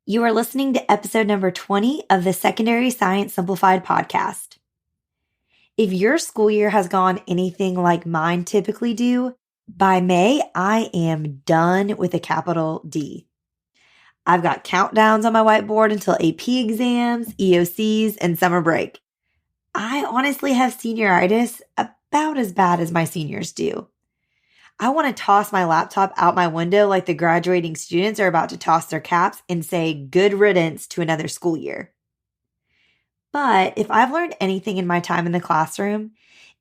You are listening to episode number 20 of the Secondary Science Simplified podcast. If your school year has gone anything like mine typically do, by May, I am done with a capital D. I've got countdowns on my whiteboard until AP exams, EOCs, and summer break. I honestly have senioritis about as bad as my seniors do. I want to toss my laptop out my window like the graduating students are about to toss their caps and say good riddance to another school year. But if I've learned anything in my time in the classroom,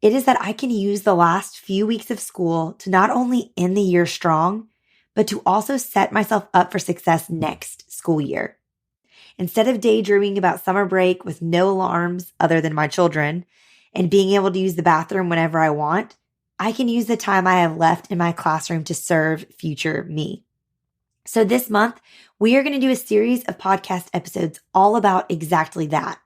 it is that I can use the last few weeks of school to not only end the year strong, but to also set myself up for success next school year. Instead of daydreaming about summer break with no alarms other than my children and being able to use the bathroom whenever I want, I can use the time I have left in my classroom to serve future me. So this month, we are going to do a series of podcast episodes all about exactly that.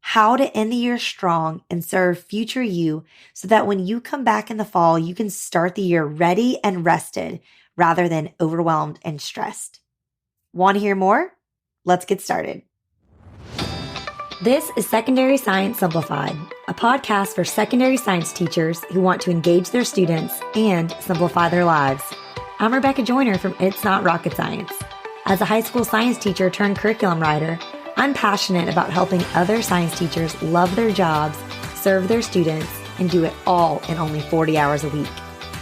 How to end the year strong and serve future you so that when you come back in the fall, you can start the year ready and rested rather than overwhelmed and stressed. Want to hear more? Let's get started. This is Secondary Science Simplified, a podcast for secondary science teachers who want to engage their students and simplify their lives. I'm Rebecca Joyner from It's Not Rocket Science. As a high school science teacher turned curriculum writer, I'm passionate about helping other science teachers love their jobs, serve their students, and do it all in only 40 hours a week.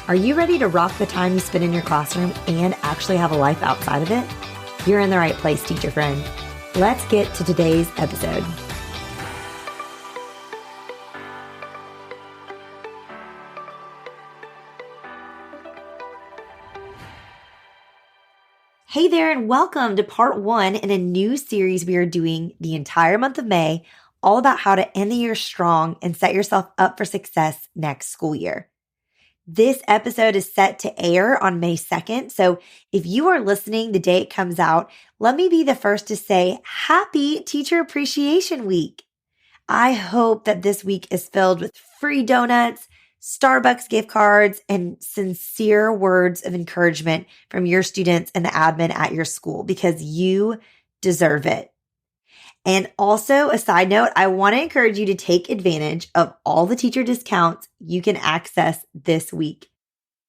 Are you ready to rock the time you spend in your classroom and actually have a life outside of it? You're in the right place, teacher friend. Let's get to today's episode. Hey there, and welcome to part 1 in a new series we are doing the entire month of May, all about how to end the year strong and set yourself up for success next school year. This episode is set to air on May 2nd, so if you are listening the day it comes out, let me be the first to say Happy Teacher Appreciation Week. I hope that this week is filled with free donuts, Starbucks gift cards, and sincere words of encouragement from your students and the admin at your school because you deserve it. And also, a side note, I want to encourage you to take advantage of all the teacher discounts you can access this week.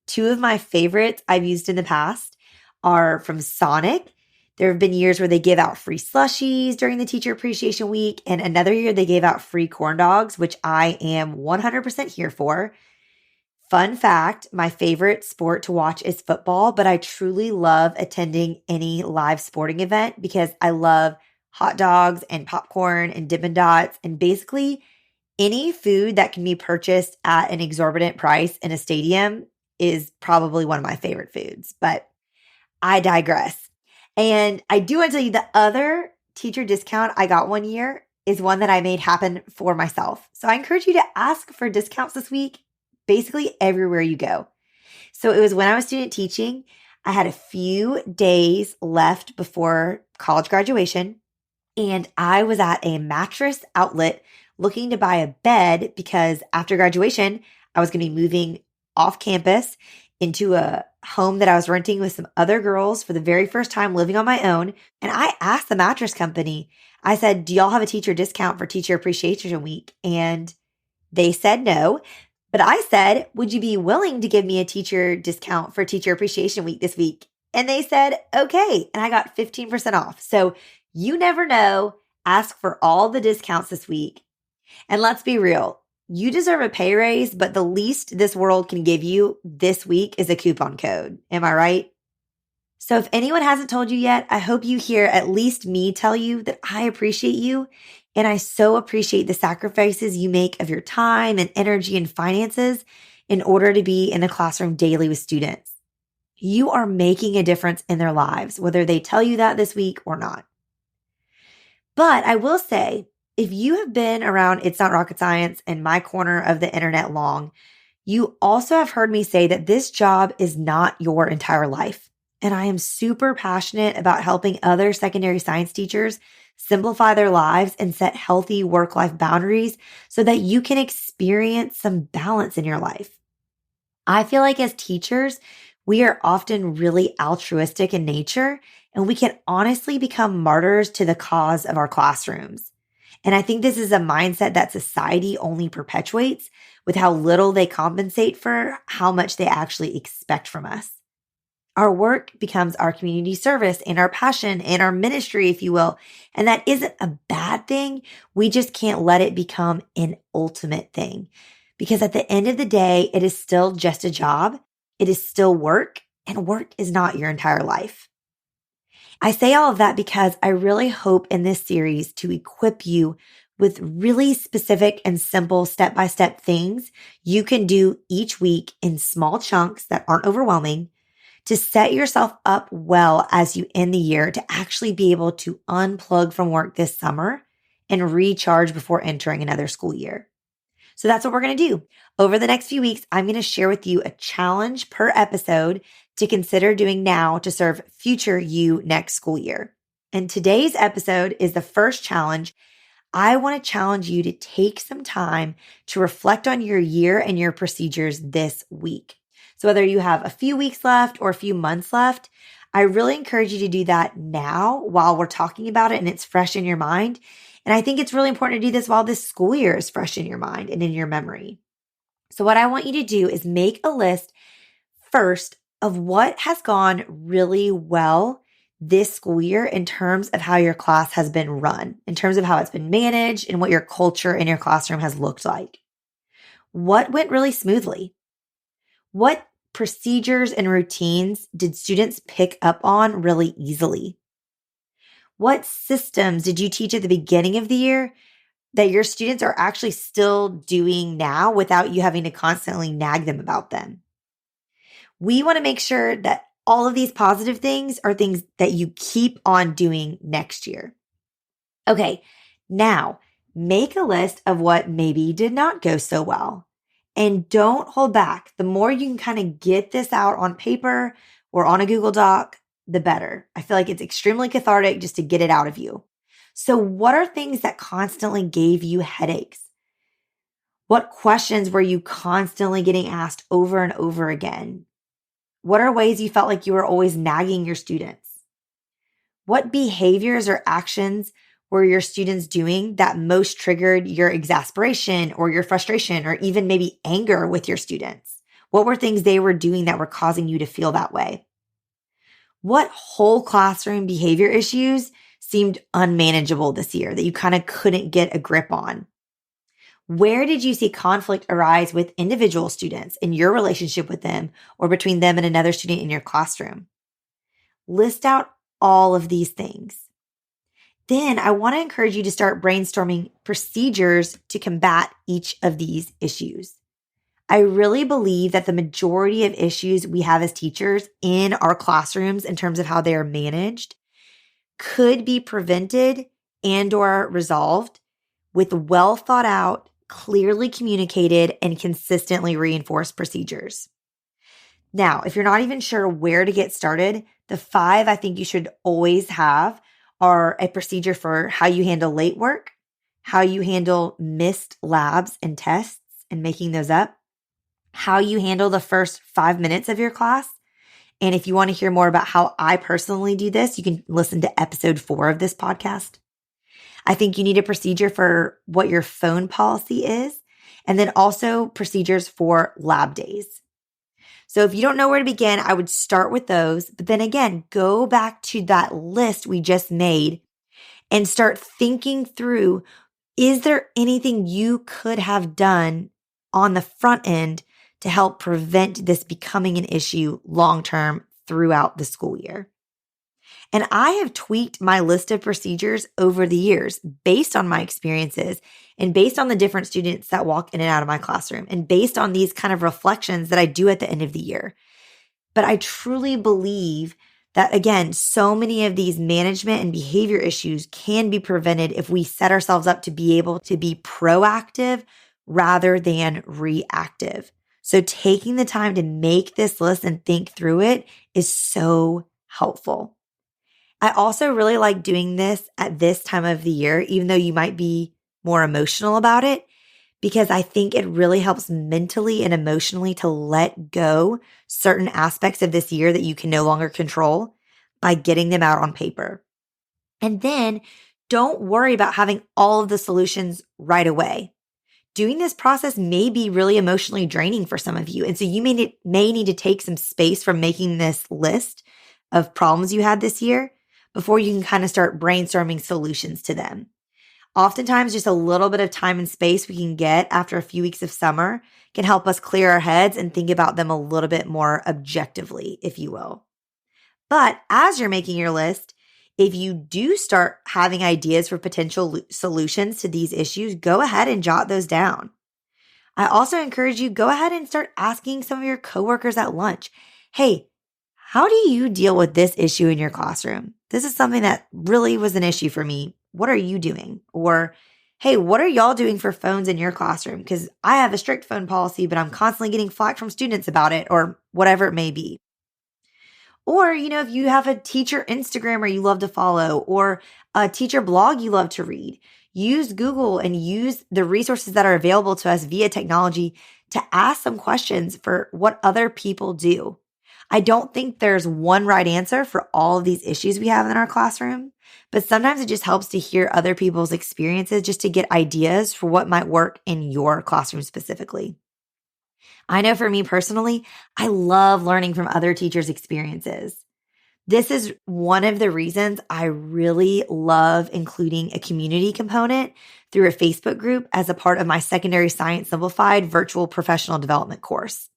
2 of my favorites I've used in the past are from Sonic. There have been years where they give out free slushies during the Teacher Appreciation Week, and another year they gave out free corn dogs, which I am 100% here for. Fun fact, my favorite sport to watch is football, but I truly love attending any live sporting event because I love hot dogs and popcorn and Dippin' Dots and basically any food that can be purchased at an exorbitant price in a stadium is probably one of my favorite foods, but I digress. And I do want to tell you the other teacher discount I got one year is one that I made happen for myself. So I encourage you to ask for discounts this week, basically everywhere you go. So it was when I was student teaching. I had a few days left before college graduation, and I was at a mattress outlet looking to buy a bed because after graduation, I was going to be moving off campus into a home that I was renting with some other girls for the very first time living on my own. And I asked the mattress company, I said, do y'all have a teacher discount for Teacher Appreciation Week? And they said no. But I said, would you be willing to give me a teacher discount for Teacher Appreciation Week this week? And they said, okay. And I got 15% off. So you never know. Ask for all the discounts this week. And let's be real. You deserve a pay raise, but the least this world can give you this week is a coupon code. Am I right? So if anyone hasn't told you yet, I hope you hear at least me tell you that I appreciate you. And I so appreciate the sacrifices you make of your time and energy and finances in order to be in the classroom daily with students. You are making a difference in their lives, whether they tell you that this week or not. But I will say, if you have been around It's Not Rocket Science and my corner of the internet long, you also have heard me say that this job is not your entire life. And I am super passionate about helping other secondary science teachers simplify their lives and set healthy work-life boundaries so that you can experience some balance in your life. I feel like as teachers, We are often really altruistic in nature, and we can honestly become martyrs to the cause of our classrooms. And I think this is a mindset that society only perpetuates with how little they compensate for how much they actually expect from us. Our work becomes our community service and our passion and our ministry, if you will. And that isn't a bad thing. We just can't let it become an ultimate thing. Because at the end of the day, it is still just a job. It is still work, and work is not your entire life. I say all of that because I really hope in this series to equip you with really specific and simple step-by-step things you can do each week in small chunks that aren't overwhelming to set yourself up well as you end the year to actually be able to unplug from work this summer and recharge before entering another school year. So that's what we're going to do. Over the next few weeks, I'm going to share with you a challenge per episode to consider doing now to serve future you next school year. And today's episode is the first challenge. I want to challenge you to take some time to reflect on your year and your procedures this week. So whether you have a few weeks left or a few months left, I really encourage you to do that now while we're talking about it and it's fresh in your mind. And I think it's really important to do this while this school year is fresh in your mind and in your memory. So what I want you to do is make a list first of what has gone really well this school year in terms of how your class has been run, in terms of how it's been managed and what your culture in your classroom has looked like. What went really smoothly? What procedures and routines did students pick up on really easily? What systems did you teach at the beginning of the year that your students are actually still doing now without you having to constantly nag them about them? We want to make sure that all of these positive things are things that you keep on doing next year. Okay, now make a list of what maybe did not go so well. And don't hold back. The more you can kind of get this out on paper or on a Google Doc, the better. I feel like it's extremely cathartic just to get it out of you. So what are things that constantly gave you headaches? What questions were you constantly getting asked over and over again? What are ways you felt like you were always nagging your students? What behaviors or actions were your students doing that most triggered your exasperation or your frustration or even maybe anger with your students? What were things they were doing that were causing you to feel that way? What whole classroom behavior issues seemed unmanageable this year that you kind of couldn't get a grip on? Where did you see conflict arise with individual students in your relationship with them or between them and another student in your classroom? List out all of these things. Then I want to encourage you to start brainstorming procedures to combat each of these issues. I really believe that the majority of issues we have as teachers in our classrooms in terms of how they are managed could be prevented and or resolved with well thought out, clearly communicated, and consistently reinforced procedures. Now, if you're not even sure where to get started, the 5 I think you should always have are a procedure for how you handle late work, how you handle missed labs and tests and making those up, how you handle the first 5 minutes of your class. And if you want to hear more about how I personally do this, you can listen to episode 4 of this podcast. I think you need a procedure for what your phone policy is, and then also procedures for lab days. So if you don't know where to begin, I would start with those. But then again, go back to that list we just made and start thinking through, is there anything you could have done on the front end to help prevent this becoming an issue long-term throughout the school year? And I have tweaked my list of procedures over the years based on my experiences and based on the different students that walk in and out of my classroom and based on these kind of reflections that I do at the end of the year. But I truly believe that, again, so many of these management and behavior issues can be prevented if we set ourselves up to be able to be proactive rather than reactive. So taking the time to make this list and think through it is so helpful. I also really like doing this at this time of the year, even though you might be more emotional about it, because I think it really helps mentally and emotionally to let go certain aspects of this year that you can no longer control by getting them out on paper. And then don't worry about having all of the solutions right away. Doing this process may be really emotionally draining for some of you. And so you may need to take some space from making this list of problems you had this year before you can kind of start brainstorming solutions to them. Oftentimes, just a little bit of time and space we can get after a few weeks of summer can help us clear our heads and think about them a little bit more objectively, if you will. But as you're making your list, if you do start having ideas for potential solutions to these issues, go ahead and jot those down. I also encourage you, go ahead and start asking some of your coworkers at lunch, hey, how do you deal with this issue in your classroom? This is something that really was an issue for me. What are you doing? Or, hey, what are y'all doing for phones in your classroom? Because I have a strict phone policy, but I'm constantly getting flack from students about it, or whatever it may be. Or, if you have a teacher Instagrammer you love to follow or a teacher blog you love to read, use Google and use the resources that are available to us via technology to ask some questions for what other people do. I don't think there's one right answer for all of these issues we have in our classroom, but sometimes it just helps to hear other people's experiences just to get ideas for what might work in your classroom specifically. I know for me personally, I love learning from other teachers' experiences. This is one of the reasons I really love including a community component through a Facebook group as a part of my Secondary Science Simplified virtual professional development course.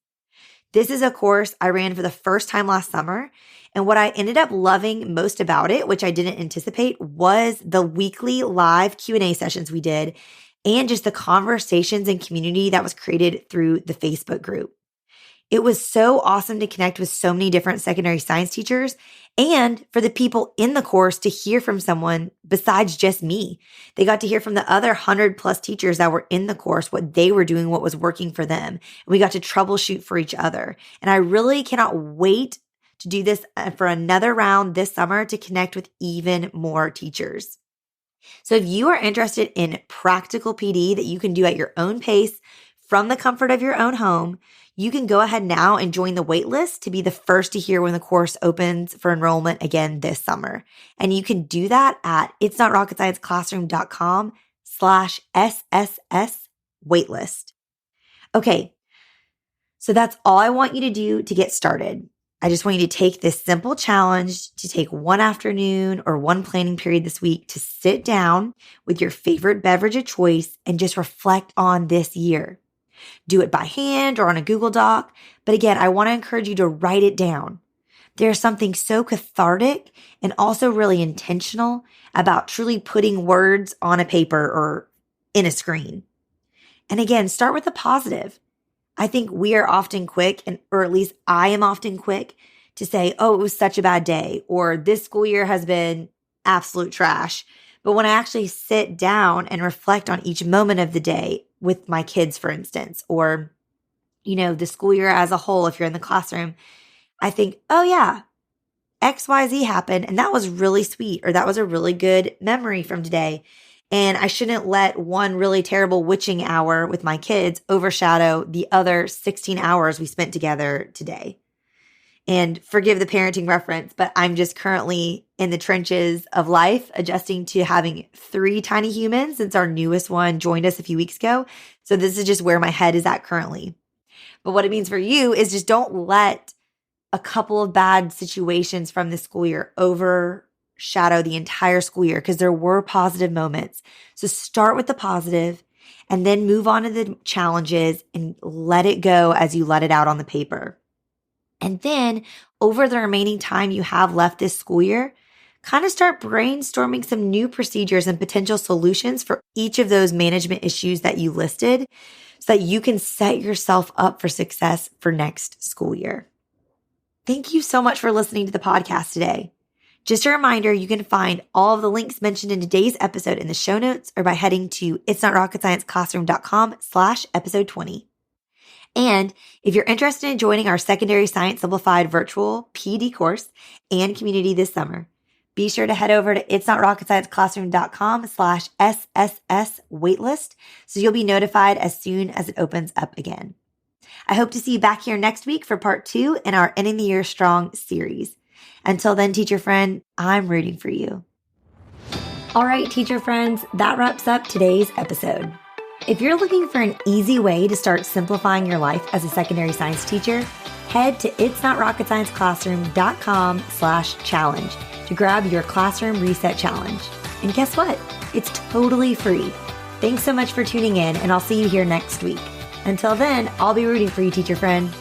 This is a course I ran for the first time last summer, and what I ended up loving most about it, which I didn't anticipate, was the weekly live Q&A sessions we did and just the conversations and community that was created through the Facebook group. It was so awesome to connect with so many different secondary science teachers and for the people in the course to hear from someone besides just me. They got to hear from the other 100+ teachers that were in the course, what they were doing, what was working for them. And we got to troubleshoot for each other. And I really cannot wait to do this for another round this summer to connect with even more teachers. So if you are interested in practical PD that you can do at your own pace from the comfort of your own home, you can go ahead now and join the waitlist to be the first to hear when the course opens for enrollment again this summer. And you can do that at itsnotrocketscienceclassroom.com/SSS waitlist. Okay, so that's all I want you to do to get started. I just want you to take this simple challenge to take one afternoon or one planning period this week to sit down with your favorite beverage of choice and just reflect on this year. Do it by hand or on a Google Doc. But again, I want to encourage you to write it down. There's something so cathartic and also really intentional about truly putting words on a paper or in a screen. And again, start with the positive. I think we are often quick, or at least I am often quick to say, oh, it was such a bad day, or this school year has been absolute trash. But when I actually sit down and reflect on each moment of the day with my kids, for instance, or, the school year as a whole, if you're in the classroom, I think, oh yeah, XYZ happened and that was really sweet, or that was a really good memory from today. And I shouldn't let one really terrible witching hour with my kids overshadow the other 16 hours we spent together today. And forgive the parenting reference, but I'm just currently in the trenches of life, adjusting to having 3 tiny humans since our newest one joined us a few weeks ago. So this is just where my head is at currently. But what it means for you is just don't let a couple of bad situations from the school year overshadow the entire school year, because there were positive moments. So start with the positive and then move on to the challenges and let it go as you let it out on the paper. And then over the remaining time you have left this school year, kind of start brainstorming some new procedures and potential solutions for each of those management issues that you listed so that you can set yourself up for success for next school year. Thank you so much for listening to the podcast today. Just a reminder, you can find all of the links mentioned in today's episode in the show notes or by heading to itsnotrocketscienceclassroom.com/episode 20. And if you're interested in joining our Secondary Science Simplified virtual PD course and community this summer, Be sure to head over to itsnotrocketscienceclassroom.com/SSS waitlist so you'll be notified as soon as it opens up again. I hope to see you back here next week for part 2 in our Ending the Year Strong series. Until then, teacher friend, I'm rooting for you. All right, teacher friends, that wraps up today's episode. If you're looking for an easy way to start simplifying your life as a secondary science teacher, head to itsnotrocketscienceclassroom.com/challenge to grab your classroom reset challenge. And guess what? It's totally free. Thanks so much for tuning in, and I'll see you here next week. Until then, I'll be rooting for you, teacher friend.